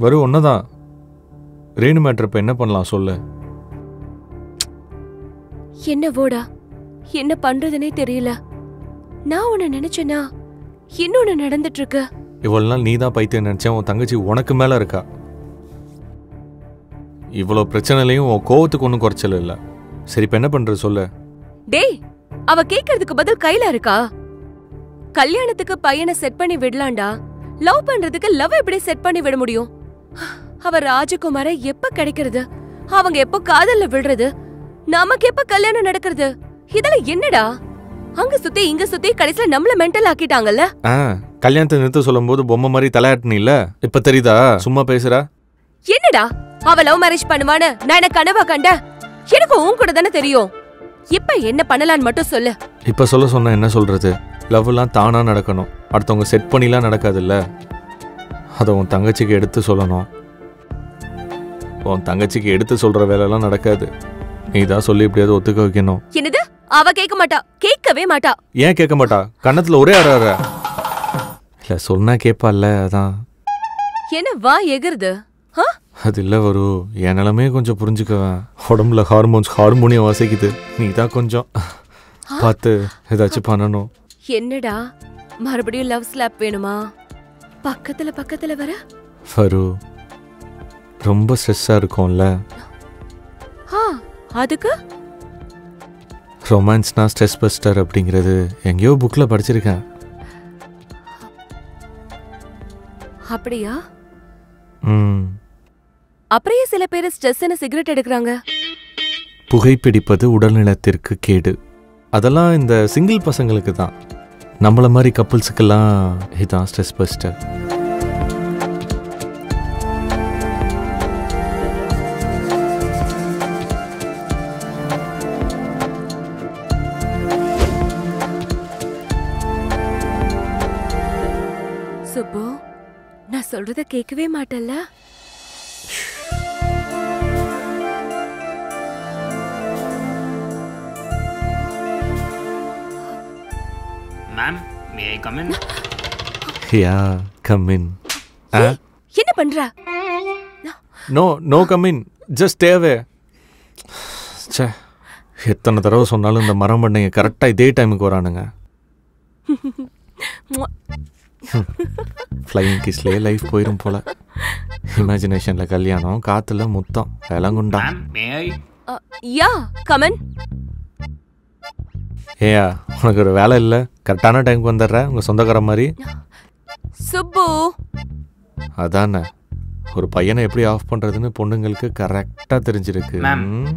வெறும் ஒன்றுதான். ரேணு மேட்ரு இப்போ என்ன பண்ணலாம் சொல்லு. என்னவோடா, என்ன பண்றதுனே தெரியல. நான் உன்னை நினைச்சேனா இன்னொன்னு நடந்துட்டு இருக்கு. இவ்வளவு நாள் நீ தான் பைத்தியம் நினைச்சேன். உன் தங்கச்சி உனக்கு மேல இருக்கா. இவ்வளோ பிரச்சனையிலையும் உன் கோவத்துக்கு ஒன்றும் குறைச்சல் இல்லை. சரி இப்போ என்ன பண்றது சொல்லு. டேய், அவ கேக்குறதுக்கு பதில் கையில இருக்கா? கல்யாணத்துக்கு பையனை செட் பண்ணி விடலாம்டா. லவ் பண்றதுக்கு லவ் எப்படி செட் பண்ணி விட முடியும்? அவ ராஜகுமார எப்ப கிடைக்கிறது? அவங்க எப்ப காதல்ல விடுறது? நமக்கு எப்ப கல்யாணம் நடக்கிறது? இதெல்லாம் என்னடா? அங்க சுத்தி இங்க சுத்தி கடைசில நம்மள மென்டல் ஆக்கிட்டாங்கல்ல. கல்யாணத்தை நிறுத்த சொல்லும் போது பொம்மை மாதிரி தலையாட்டினில்ல, இப்ப தெரியுதா? சும்மா பேசுறா. என்னடா அவ லவ் மேரேஜ் பண்ணுவான்னு நான் என்ன கனவா கண்ட? எனக்கு உன் கூட தானே தெரியும். இப்ப என்ன பண்ணலான்னு மட்டும் சொல்லு. இப்ப சொல்ல சொன்ன என்ன சொல்றது? லவ் எல்லாம் தானா நடக்கணும், அடுத்தவங்க செட் பண்ணிலாம் நடக்காதுல்ல. அதை உன் தங்கச்சிக்கு எடுத்து சொல்லணும். உன் தங்கச்சிக்கு எடுத்து சொல்ற வேலையெல்லாம் நடக்காது. நீதான் சொல்லி எப்படியாவது ஒத்துக்க வைக்கணும். என்னது? அவ கேட்க மாட்டா, கேட்கவே மாட்டா. ஏன் கேட்க மாட்டா? கண்ணத்துல ஒரே அற இல்ல, சொன்னா கேட்பால. அதான். என்ன வா எகுறது? அது இல்ல வரு, என் நிலமே கொஞ்சம் புரிஞ்சுக்குவேன். உடம்புல ஹார்மோனியம் வாசிக்குது. நீதான் கொஞ்சம் பார்த்து ஏதாச்சும் பண்ணணும். என்னடா மறுபடியும் லவ் ஸ்லாப் வேணுமா? பக்கத்துல பக்கத்துல வர வரு, ரொம்ப ஸ்ட்ரெஸ்ஸா இருக்கும்ல. அதுக்கு ரொமான்ஸ்னா ஸ்ட்ரெஸ் பஸ்டர் அப்படிங்கிறது எங்கேயோ புக்ல படிச்சிருக்கேன். அப்படியா? அப்படியே சில பேர் ஸ்ட்ரெஸ்னு சிகரெட் எடுக்கிறாங்க. புகைப்பிடிப்பது உடல்நலத்திற்கு கேடு. அதெல்லாம் இந்த சிங்கிள் பசங்களுக்கு தான். நம்மள மாதிரி கப்புள்ஸுக்கெல்லாம் இதுதான் ஸ்ட்ரெஸ் பஸ்டர். சுப்பு, நான் சொல்றத கேட்கவே மாட்டல்ல? Ma'am, may I come in? Yeah, come in. என்ன பண்ற? No come in, just stay away. ச்சே, எத்தனை தடவை சொன்னாலும் இந்த மரம் பண்ணைங்க கரெக்டாக இதே டைமுக்கு வரானுங்க. ஃப்ளையிங் கிஸ்லேயே லைஃப் போயிடும் போல. இமேஜினேஷனில் கல்யாணம், காற்றுல முத்தம், விலங்குண்டா. யா, கம் இன். ஏயா, உனக்கு ஒரு வேலை இல்லை, கரெக்டான டைமுக்கு வந்துடுற உங்கள் சொந்தக்கார மாதிரி. சுப்பு, அதானே ஒரு பையனை எப்படி ஆஃப் பண்ணுறதுன்னு பொண்ணுங்களுக்கு கரெக்டாக தெரிஞ்சிருக்கு.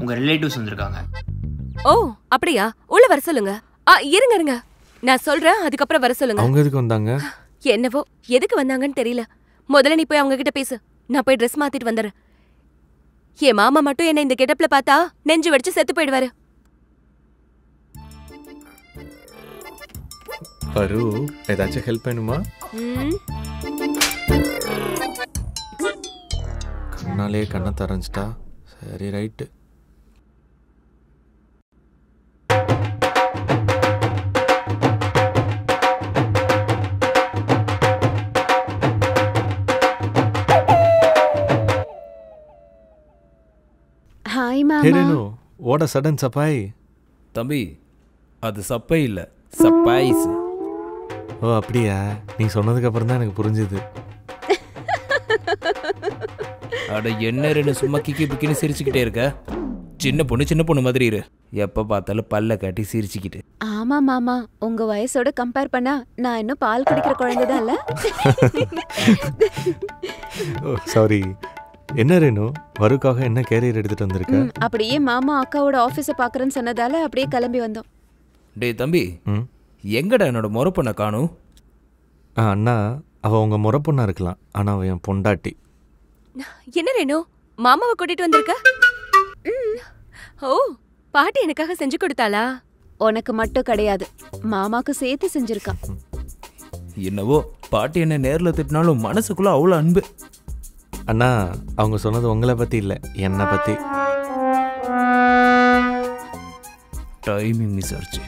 உங்கள் ரிலேட்டிவ்ஸ் வந்திருக்காங்க. ஓ அப்படியா? உள்ள வர சொல்லுங்க. இருங்க இருங்க, நான் சொல்றேன், அதுக்கப்புறம் வர சொல்லுங்க. அவங்க எதுக்கு வந்தாங்க? என்னவோ எதுக்கு வந்தாங்கன்னு தெரியல. முதல்ல நீ போய் அவங்க கிட்ட பேசு, நான் போய் ட்ரெஸ் மாத்திட்டு வந்துடுறேன். என் மாமா மட்டும் என்ன இந்த கெட்டப்ல பார்த்தா நெஞ்சு வெடிச்சு செத்து போயிடுவாரு. பரு, ஏதாச்சும் ஹெல்ப் வேணுமா? கண்ணாலே கண்ணை தரைஞ்சிட்டா. சரி, ரைட்டு. ஹாய் மாமா. Hey Renu, what a sudden surprise. தம்பி, அது சப்பை இல்ல, சர்ப்ரைஸ். ஓ அப்படியா? நீ சொன்னதுக்கு அப்புறம் தான் எனக்கு புரிஞ்சுது. அட என்ன ரெண்டு சும்மா கிக்கி பிக்கின்னு சிரிச்சுக்கிட்டே இருக்க? சின்ன பொண்ணு மாதிரி இரு. எப்ப பார்த்தாலும் பல்ல காட்டி சிரிச்சுக்கிட்டு. ஆமா மாமா, உங்க வயசோட கம்பேர் பண்ணா நான் இன்னும் பால் குடிக்கிற குழந்தைதான் இல்ல. சாரி. என்ன ரேணு, வருக்காக என்ன கேரியர் எடுத்துட்டு வந்திருக்க? அப்படியே மாமா அக்காவோட ஆபீஸ பாக்குறேன்னு சொன்னதால அப்படியே கிளம்பி வந்தோம். டேய் தம்பி, எங்கடா என்னோட முறை பொண்ணை காணும்? அண்ணா, அவ உங்க முறை பொண்ணா இருக்கலாம், ஆனா அவ என் பொண்டாட்டி. என்ன ரேணு, மாமாவை கூட்டிட்டு வந்திருக்க? ஓ, பாட்டி எனக்காக செஞ்சு கொடுத்தாளா? உனக்கு மட்டும் கிடையாது, மாமாக்கு சேர்த்து செஞ்சிருக்கா. என்னவோ பாட்டி என்ன நேர்ல திட்டினாலும் மனசுக்குள்ள அவ்வளோ அன்பு. அண்ணா, அவங்க சொன்னது உங்களை பத்தி இல்ல, என்னை பத்தி. டைமிங் மிஸ் ஆச்சு.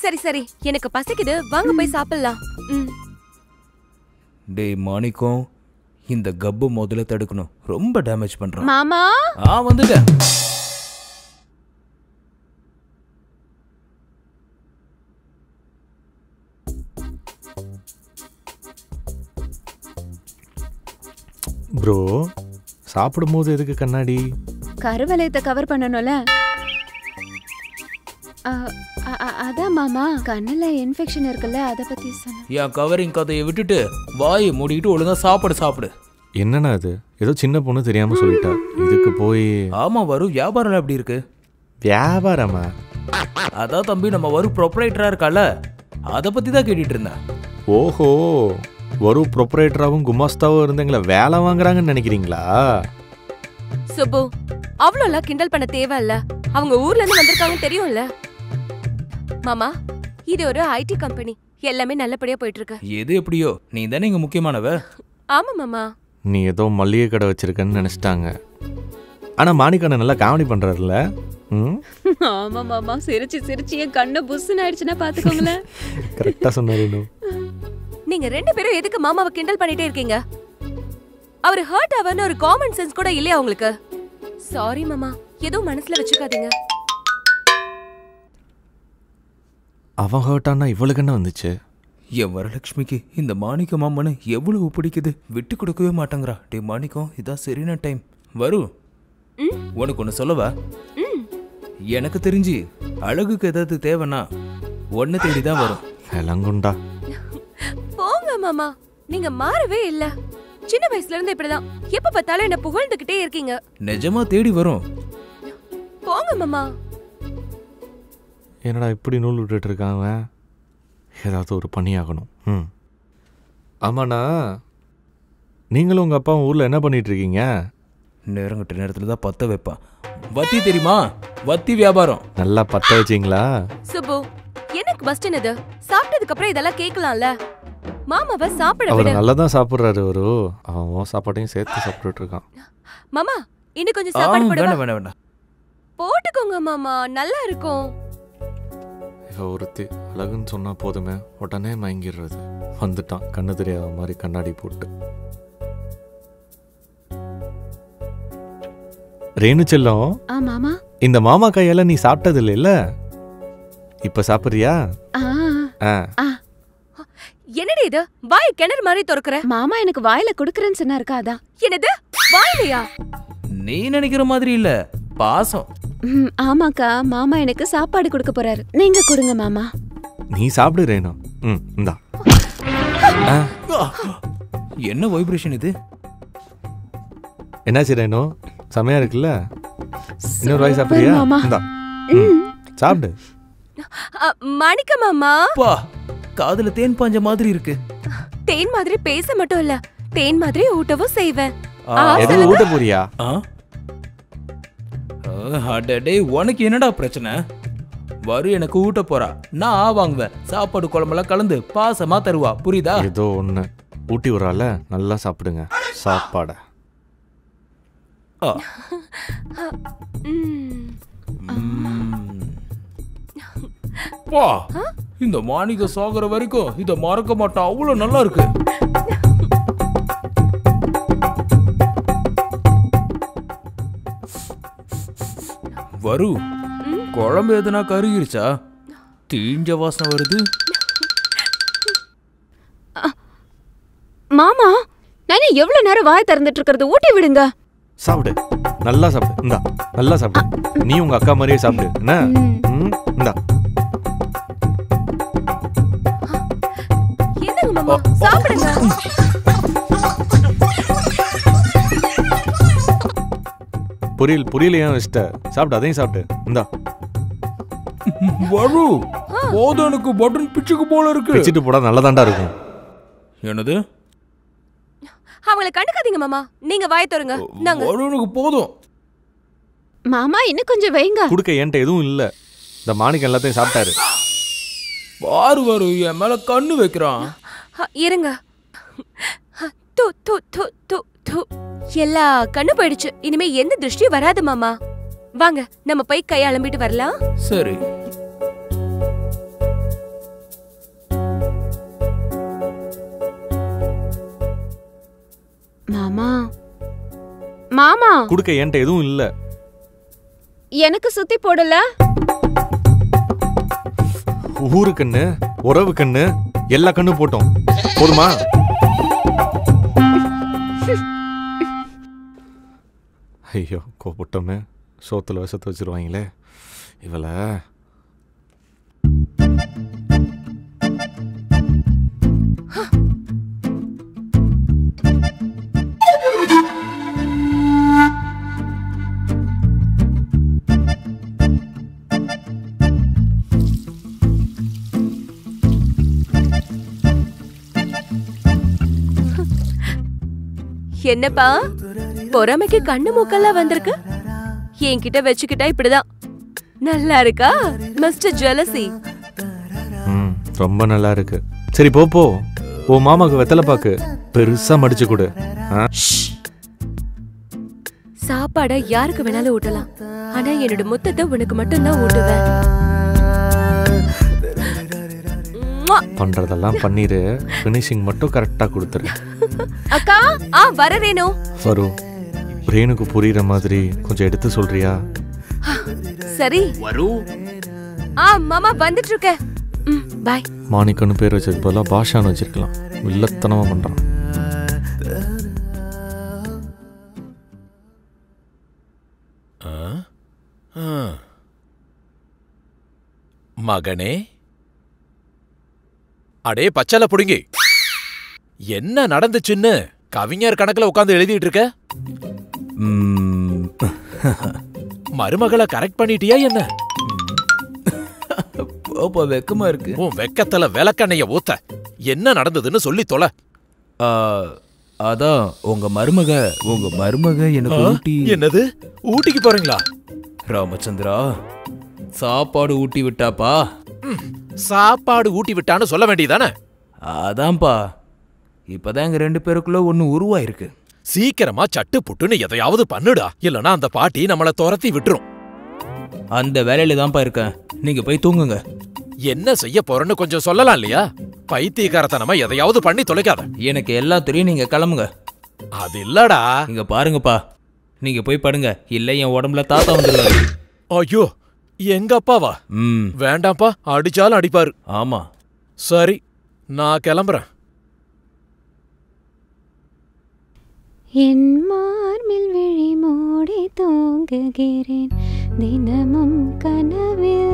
சரி சரி, எனக்கு பசிக்குது, வாங்க போய் சாப்பிடலாம். டேய் மாணிக்கம், இந்த கப்பு முதல்ல தடுக்கணும். ரொம்ப டேமேஜ் பண்றான். மாமா வந்துட்டேன். ப்ரோ சாப்பிடும்போது எதுக்கு கண்ணாடி? கருவளையத்தை கவர் பண்ணணும்ல. அதான் மாமா, கண்ணுல இன்ஃபெக்ஷன் இருக்குல்ல, அத பத்தி சொன்னேன். என் கவரிங் கதையை விட்டுட்டு வாயை மூடிட்டு ஒழுங்கா சாப்பிடு. என்னண்ணா அது? ஏதோ சின்ன பொண்ணு தெரியாம சொல்லிட்டா. இதுக்கு போய் ஆமா வரும். வியாபாரம் எப்படி இருக்கு? வியாபாரமா? அதான் தம்பி, நம்ம வரும் ப்ரொப்ரைட்டரா இருக்கால, அதை பத்தி தான் கேட்டுட்டு இருந்தேன். ஓஹோ, ஒரு ப்ரொப்ரைட்டராவும் குமாஸ்தாவும் இருந்தீங்களா வேலை வாங்குறாங்கன்னு நினைக்கிறீங்களா? சுப்பு, அவ்வளோலாம் கிண்டல் பண்ண தேவையில்ல. அவங்க ஊர்ல இருந்து வந்திருக்காங்கன்னு தெரியும்ல. மாமா, இது ஒரு ஐடி கம்பெனி. எல்லாமே நல்லபடியா போயிட்டு இருக்கு. எது எப்படியோ, நீ தானே இங்க முக்கியமானவ. ஆமா மாமா. நீ ஏதோ மல்லிகை கடை வச்சிருக்கன்னு நினைச்சிட்டாங்க. ஆனா மாணிக்கண்ணன் நல்லா காமெடி பண்றாருல்ல. ஆமா மாமா, சிரிச்சு என் கண்ணு புஸ்ஸுன்னு ஆயிடுச்சுன்னா பாத்துக்கோங்களேன். கரெக்டா சொன்னாரு. நீங்க 2 பேரும் எதுக்கு மாமாவை கிண்டல் பண்ணிட்டே இருக்கீங்க? அவர் ஹர்ட் ஆவர்னு ஒரு காமன் சென்ஸ் கூட இல்லையா உங்களுக்கு? சாரி மாமா, எதுவும் மனசுல வச்சுக்காதீங்க. அவன் ஹர்ட் ஆனா இவளுக்கு என்ன வந்துச்சு? என் வரலட்சுமிக்கு இந்த மாணிக்க மாமனு எவ்வளவு பிடிக்குது, விட்டு கொடுக்கவே மாட்டேங்கிறா. டே மாணிக்கம், இதான் சரியான டைம். வரும் உனக்கு ஒன்று சொல்லவா? எனக்கு தெரிஞ்சு அழகுக்கு ஏதாவது தேவைன்னா ஒன்னு தேடிதான் வரும். லங்குண்டா போங்க மாமா, நீங்க மாறவே இல்ல. சின்ன வயசுல இருந்து இப்படிதான். எப்ப பார்த்தாலும் என்ன புகழ்ந்துகிட்டே இருக்கீங்க. நிஜமா தேடி வரும். போங்க மாமா. என்னடா இப்படி நூல் விட்டுட்டு இருக்காங்க? ஏதாவது ஒரு பணியாகணும். ஆமாண்ணா, நீங்களும் உங்க அப்பா ஊர்ல என்ன பண்ணிட்டு இருக்கீங்க? நேரங்கட்ட நேரத்துல தான் பத்த வைப்பான். வத்தி தெரியுமா? வத்தி வியாபாரம். நல்லா பத்த வச்சிங்களா? சுப்பு, எனக்கு பஸ்ட் இது. சாப்பிட்டதுக்கு அப்புறம் இதெல்லாம் கேட்கலாம்ல. மாமாவை சாப்பிட விடு. அவர் நல்லா தான் சாப்பிடுறாரு. அவன் சாப்பாட்டையும் சேர்த்து சாப்பிட்டுட்டு இருக்கான். மாமா, இன்னும் கொஞ்சம் சாப்பாடு போடுவா. வேண்டாம். போட்டுக்கோங்க மாமா, நல்லா இருக்கும். ஒருத்தி அழகுன்னு சொன்னா போதுமே, உடனே மயங்கிடுறது. வந்துட்டான் கண்ணு தெரியாத மாதிரி கண்ணாடி போட்டு. ரேணு செல்லம், மாமா, இந்த மாமா கையால நீ சாப்பிட்டது இல்ல, இப்ப சாப்பிடுறியா? என்னடி இது? வாய் கிணறு மாதிரி திறக்கற. மாமா எனக்கு வாயில குடுக்கறேன்னு சொன்னாருக்கா, அதான். என்னது வாயிலையா? நீ நினைக்கிற மாதிரி இல்ல, பாசம். ஆமாக்கா, மாமா எனக்கு சாப்பாடு கொடுக்க போறாரு. நீங்க கொடுங்க மாமா. நீ சாப்பிடு ரேணு. இந்தா. என்ன வைப்ரேஷன் இது? என்னாச்சு ரேணு? செமையா இருக்குல்ல? இன்னொரு வாய் சாப்பிடுறியா? இந்தா சாப்பிடு. மாணிக்க மாமா, பா, காதுல தேன் பாஞ்ச மாதிரி இருக்கு. தேன் மாதிரி பேச மட்டும் இல்ல, தேன் மாதிரி ஊட்டவும் செய்வேன். எது ஊட்ட போறியா? அடடே, உனக்கு என்னடா பிரச்சனை? வரு எனக்கு ஊட்ட போறா, நான் வாங்குவேன். சாப்பாடு குழம்பெல்லாம் கலந்து பாசமா தருவா, புரியுதா? ஏதோ ஒண்ணு ஊட்டி விடுறால, நல்லா சாப்பிடுங்க சாப்பாட. பா, இந்த மாணிக்க சாகுற வரைக்கும் இத மறக்க மாட்டான். அவ்வளவு நல்லா இருக்கு. வரு, குழம்பு எதுனா கருகிருச்சா? தீஞ்ச வாசனை வருது. மாமா, நானே எவ்வளவு நேரம் வாய் திறந்துட்டு இருக்கிறது? ஊட்டி விடுங்க. சாப்பிடு, நல்லா சாப்பிடு. இந்தா நல்லா சாப்பிடு. நீ உங்க அக்கா மாதிரியே சாப்பிடு. என்ன? இந்தா. என்னங்க மாமா, சாப்பிடுங்க. புரியல ஏன் வச்சிட்ட? சாப்பிடு, அதையும் சாப்பிடு. இந்தா. வரு, போதனுக்கு பட்டன் பிச்சுக்கு போல இருக்கு. பிச்சிட்டு போடா, நல்லதாண்டா இருக்கும். என்னது? அவங்கள கண்டுக்காதீங்க மாமா, நீங்க வாய் தருங்க. நாங்க வருனுக்கு போதும். மாமா, இன்னும் கொஞ்சம் வைங்க. குடுக்க என்கிட்ட எதுவும் இல்ல. இந்த மாணிக்கம் எல்லாத்தையும் சாப்பிட்டாரு. பாரு வரு, என் மேல கண்ணு வைக்கிறான். இருங்க. து து து து து. எல்லா கண்ணு போயிடுச்சு. இனிமே எந்த திருஷ்டியும் வராது மாமா. வாங்க, நம்ம போய் கை அலம்பிட்டு வரலாம். சரி. மாமா குடுக்க என்கிட்ட எதுவும் இல்ல. எனக்கு சுத்தி போடல. ஊரு கண்ணு, உறவு கண்ணு, எல்லா கண்ணும் போட்டோம். போதுமா? ஐயோ கோபப்பட்டோமே, சோத்துல விஷத்தை வச்சிருவாங்களே இவள. என்னப்பா பொறாமைக்கு கண்ணு மூக்கெல்லாம் வந்திருக்கு? என்கிட்ட வச்சுக்கிட்டா இப்படிதான். நல்லா இருக்கா மிஸ்டர் ஜெலசி? ரொம்ப நல்லா இருக்கு. சரி போ போ, ஓ மாமாக்கு வெத்தலை பாக்கு பெருசா மடிச்சு கொடு. சாப்பாட யாருக்கு வேணாலும் ஊட்டலாம், ஆனா என்னோட முத்தத்தை உனக்கு மட்டும் தான் ஊட்டுவேன். பண்றதெல்லாம் பண்ணிரு, ஃபினிஷிங் மட்டும் கரெக்டா கொடுத்துரு. அக்கா வர ரேணு. வரும். ரேணுக்கு புரியுற மாதிரி கொஞ்சம் எடுத்து சொல்றியா? சரி வரு. மாமா வந்துட்டு இருக்க. பை. மாணிக்கன்னு பேர் வச்சது போல பாஷான்னு வச்சிருக்கலாம். வில்லத்தனமா பண்றான். மகனே, அடே பச்சல புடுங்கி, என்ன நடந்துச்சுன்னு கவிஞர் கணக்குல உட்கார்ந்து எழுதிட்டு இருக்க? மருமகளை கரெக்ட் பண்ணிட்டியா என்ன? வெக்கமா இருக்கு. உன் வெக்கத்துல விளக்கண்ணைய ஊத்த என்ன நடந்ததுன்னு சொல்லி தொலை. அதான் உங்க மருமக எனக்கு ஊட்டி. என்னது, ஊட்டிக்கு போறீங்களா? ராமச்சந்திரா, சாப்பாடு ஊட்டி விட்டாப்பா. சாப்பாடு ஊட்டி விட்டான்னு சொல்ல வேண்டியதானே? அதான்ப்பா, இப்பதான் எங்க 2 பேருக்குள்ள ஒண்ணு உருவாயிருக்கு. சீக்கிரமா சட்டு புட்டுன்னு எதையாவது பண்ணுடா, இல்லனா அந்த பாட்டி நம்மள துரத்தி விட்டுரும். அந்த வேலையில தான்ப்பா இருக்கேன், நீங்க போய் தூங்குங்க. என்ன செய்ய போறன்னு கொஞ்சம் சொல்லலாம் இல்லையா? பைத்தியக்காரத்தனமா எதையாவது பண்ணி தொலைக்காத. எனக்கு எல்லாம் தெரியும், நீங்க கிளம்புங்க. அது இல்லடா. இங்க பாருங்கப்பா, நீங்க போய் படுங்க, இல்ல என் உடம்புல தாத்தா வந்துருவாரு. ஐயோ, எங்க அப்பாவா? வேண்டாம்ப்பா, அடிச்சாலும் அடிப்பாரு. ஆமா. சரி, நான் கிளம்புறேன். என் மார்பில் விழி மூடி தூங்குகிறேன் தினமும் கனவில்.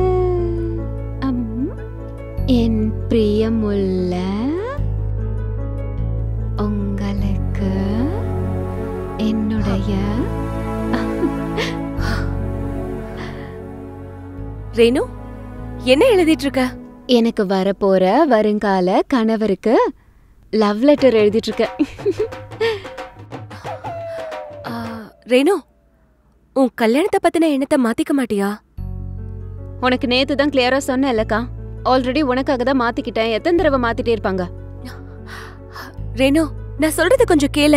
என் பிரியமுள்ள உங்களுக்கு என்னுடைய ரேணு, என்ன எழுதிட்டு இருக்க? எனக்கு வரப்போற வருங்கால கணவருக்கு லவ் லெட்டர் எழுதிட்டு இருக்க. ரேணு, உன் கல்யாணத்தை பத்தின எண்ணத்தை மாத்திக்க மாட்டியா? உனக்கு நேத்து தான் கிளியரா சொன்னேன்லக்கா, ஆல்ரெடி உனக்காக தான் மாத்திக்கிட்டேன். எத்தனை தடவை மாத்திட்டே இருப்பாங்க? ரேணு, நான் சொல்றது கொஞ்சம் கேள.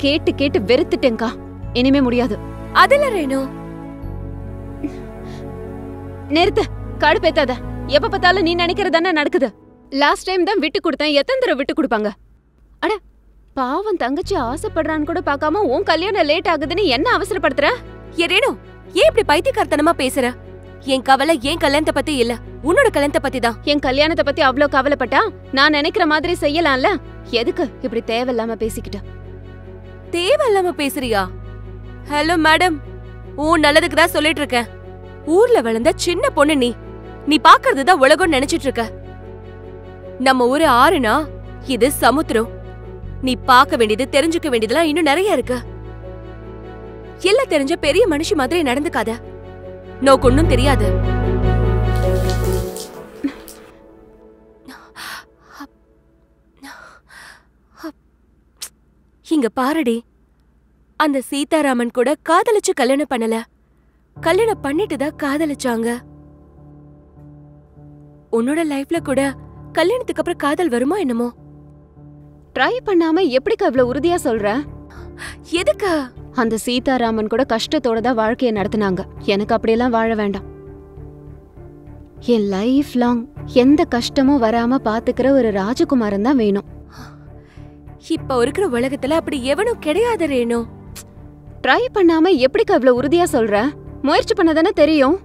கேட்டு கேட்டு வெறுத்துட்டேன்க்கா, இனிமே முடியாது. அதுல ரேணு, நிறுத்த, கடுப்பேத்தாத. எப்ப பார்த்தாலும் நீ நினைக்கிறதானே நடக்குது. லாஸ்ட் டைம் தான் விட்டு கொடுத்தேன், எத்தனை தடவை விட்டு கொடுப்பாங்க? அட பாவம், தங்கச்சி ஆசைப்படுறான்னு கூட பார்க்காம உன் கல்யாணம் லேட் ஆகுதுன்னு என்ன அவசரப்படுத்துற? ரேணு, ஏன் இப்படி பைத்தியக்காரத்தனமா பேசுற? என் கவலை என் கல்யாணத்தை பத்தி இல்ல, உன்னோட கல்யாணத்தை பத்தி தான். என் கல்யாணத்தை பத்தி அவ்வளவு கவலைப்பட்டா நான் நினைக்கிற மாதிரி செய்யலாம்ல. எதுக்கு இப்படி தேவையில்லாம பேசிக்கிட்ட? தேவையில்லாம பேசுறியா? ஹலோ மேடம், உன் நல்லதுக்கு தான் சொல்லிட்டு இருக்கேன். ஊர்ல வளர்ந்த சின்ன பொண்ணு நீ. நீ பாக்குறதுதான் உலகம் நினைச்சிட்டு இருக்க. நம்ம ஊரு ஆறுனா இது சமுத்திரம். நீ பார்க்க வேண்டியது, தெரிஞ்சுக்க வேண்டியதெல்லாம் இன்னும் நிறைய இருக்கு. எல்லாம் தெரிஞ்ச பெரிய மனுஷி மாதிரி நடந்துக்காத. நோக்கு ஒன்னும் தெரியாது. இங்க பாருடி, அந்த சீதாராமன் கூட காதலிச்சு கல்யாணம் பண்ணல, கல்யாணம் பண்ணிட்டுதான் காதலிச்சாங்க. உன்னோட லைஃப்ல கூட கல்யாணத்துக்கு அப்புறம் காதல் வருமா என்னமோ? ட்ரை பண்ணாம எப்படிக்கா இவ்வளவு உறுதியா சொல்ற? எதுக்கு? அந்த சீதாராமன் கூட கஷ்டத்தோட தான் வாழ்க்கையை நடத்தினாங்க. எனக்கு அப்படியெல்லாம் வாழ வேண்டாம். என் லைஃப் லாங் எந்த கஷ்டமும் வராம பாத்துக்கிற ஒரு ராஜகுமாரன் தான் வேணும். இப்ப இருக்கிற உலகத்துல அப்படி எவனும் கிடையாது ரேணு. ட்ரை பண்ணாம எப்படிக்கா இவ்ளோ உறுதியா சொல்ற? முயற்சி பண்ணதானே தெரியும்.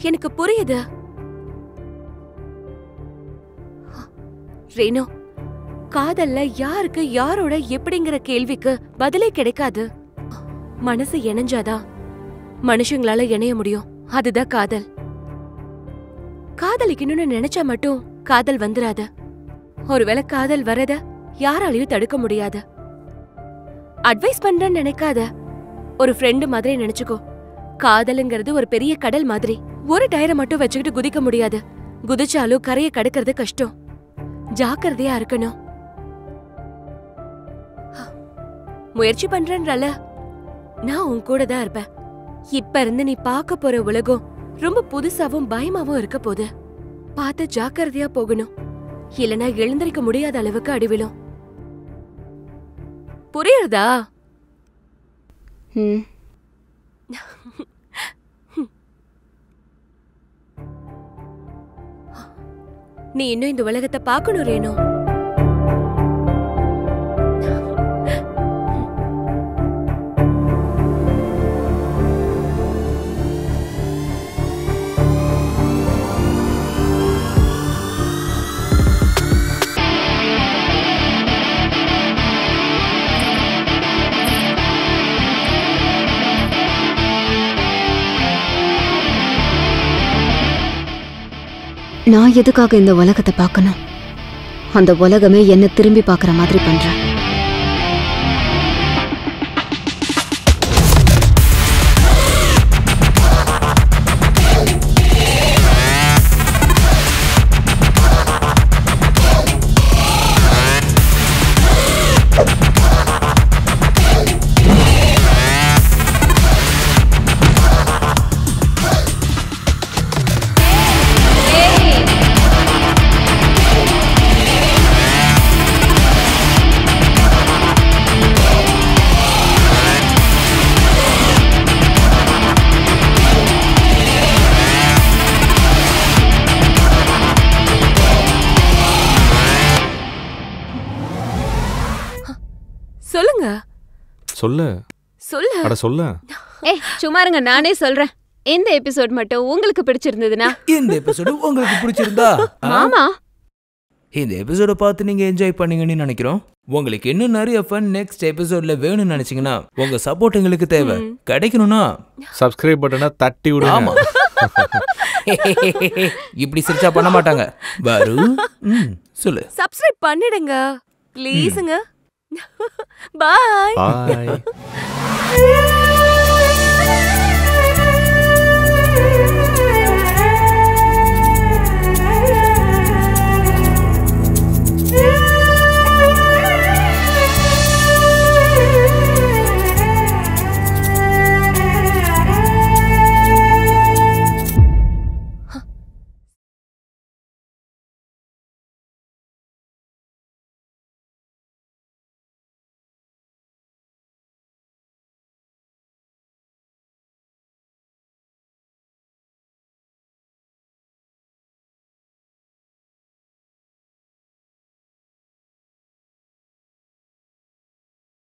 எனக்கு புரியுது ரேணு. காதல்ல யாருக்கு யாரோட எப்படிங்கிற கேள்விக்கு பதிலே கிடைக்காது. மனசு இணைஞ்சாதான் மனுஷங்களால இணைய முடியும். அதுதான் காதல். காதலிக்கணும்னு நினைச்சா மட்டும் காதல் வந்துராது. ஒருவேளை காதல் வரத யாராலையும் தடுக்க முடியாது. அட்வைஸ் பண்றேன்னு நினைக்காத. ஒரு ஃப்ரெண்டு மாதிரி நினைச்சுக்கோ. காதலுங்கிறது ஒரு பெரிய கடல் மாதிரி. ஒரு டயரை மட்டும் வச்சுக்கிட்டு குதிக்க முடியாது. குதிச்சாலும் கரையை கடக்கிறது கஷ்டம். ஜாக்கிரதையா இருக்கணும். முயற்சி பண்றேன்றல, நான் உன் கூட தான் இருப்பேன். இப்ப இருந்து நீ பார்க்க போற உலகம் ரொம்ப புதுசாவும் பயமாவும் இருக்க போது. பார்த்து ஜாக்கிரதையா போகணும். இல்லனா எழுந்திருக்க முடியாத அளவுக்கு அடிவிலும். புரியுறதா? நீ இன்னும் இந்த உலகத்தை பார்க்கணும் ரேணு. நான் எதுக்காக இந்த உலகத்தை பார்க்கணும்? அந்த உலகமே என்ன திரும்பி பார்க்குற மாதிரி பண்றேன். சொல்லுங்க. சொல்லு சொல்லு. அட சொல்ல. சும்மா இருங்க, நானே சொல்றேன். இந்த எபிசோட் மட்டும் உங்களுக்கு பிடிச்சிருந்ததுன்னா, இந்த எபிசோடு உங்களுக்கு பிடிச்சிருந்தா, ஆமா, இந்த எபிசோட பார்த்து நீங்க என்ஜாய் பண்ணீங்கன்னு நினைக்கிறோம். உங்களுக்கு இன்னும் நிறைய ஃபன் நெக்ஸ்ட் எபிசோட்ல வேணும்னு நினைச்சீங்கன்னா உங்க சப்போர்ட் எங்களுக்கு தேவை. கிடைக்கணும்னா சப்ஸ்கிரைப் பட்டனை தட்டி விடுங்க. ஆமா. இப்படி சிரிச்சா பண்ண மாட்டாங்க. வரு சொல்லு. சப்ஸ்கிரைப் பண்ணிடுங்க ப்ளீஸ்ங்க. பாய். பாய்.